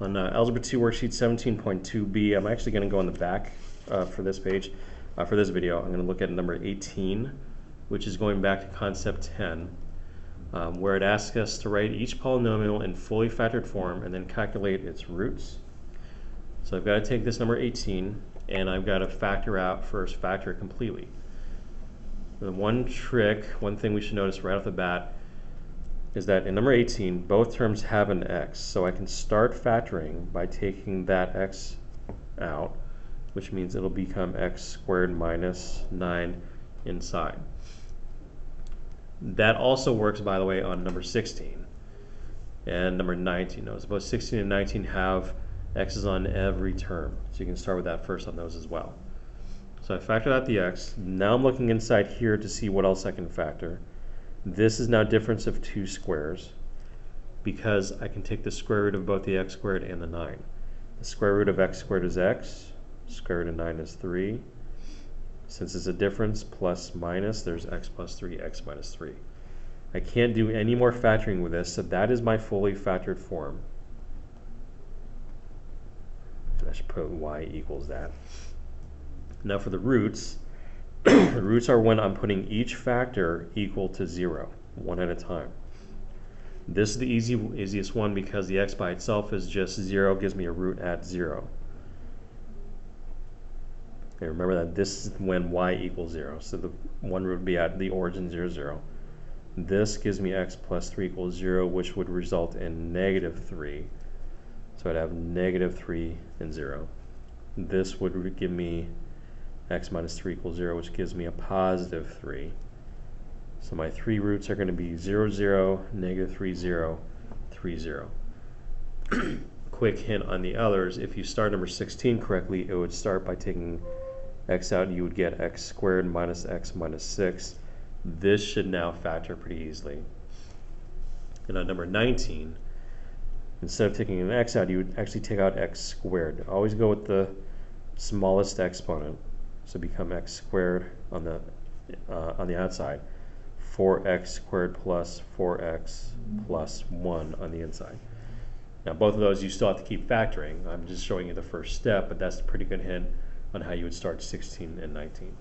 On Algebra 2 Worksheet 17.2b, I'm actually going to go on the back for this page. For this video, I'm going to look at number 18, which is going back to concept 10, where it asks us to write each polynomial in fully factored form and then calculate its roots. So I've got to take this number 18 and I've got to factor out first, factor it completely. The one thing we should notice right off the bat is that in number 18, both terms have an x. So I can start factoring by taking that x out, which means it'll become x squared minus 9 inside. That also works, by the way, on number 16 and number 19. Notice both 16 and 19 have x's on every term. So you can start with that first on those as well. So I factored out the x. Now I'm looking inside here to see what else I can factor. This is now difference of two squares because I can take the square root of both the x squared and the 9. The square root of x squared is x. Square root of 9 is 3. Since it's a difference, plus minus, there's x plus 3, x minus 3. I can't do any more factoring with this, so that is my fully factored form. And I should put y equals that. Now for the roots, the roots are when I'm putting each factor equal to 0, one at a time. This is the easiest one because the x by itself is just 0, gives me a root at 0. Okay, remember that this is when y equals 0. So the one root would be at the origin 0, 0. This gives me x plus 3 equals 0, which would result in negative 3. So I'd have negative 3 and 0. This would give me x minus 3 equals 0, which gives me a positive 3. So my three roots are going to be 0, 0, negative 3, 0, 3, 0. Quick hint on the others, if you start number 16 correctly, it would start by taking x out, you would get x squared minus x minus 6. This should now factor pretty easily. And on number 19, instead of taking an x out, you would actually take out x squared. Always go with the smallest exponent. So become x squared on the outside, 4x squared plus 4x plus 1 on the inside. Now both of those you still have to keep factoring. I'm just showing you the first step, but that's a pretty good hint on how you would start 16 and 19.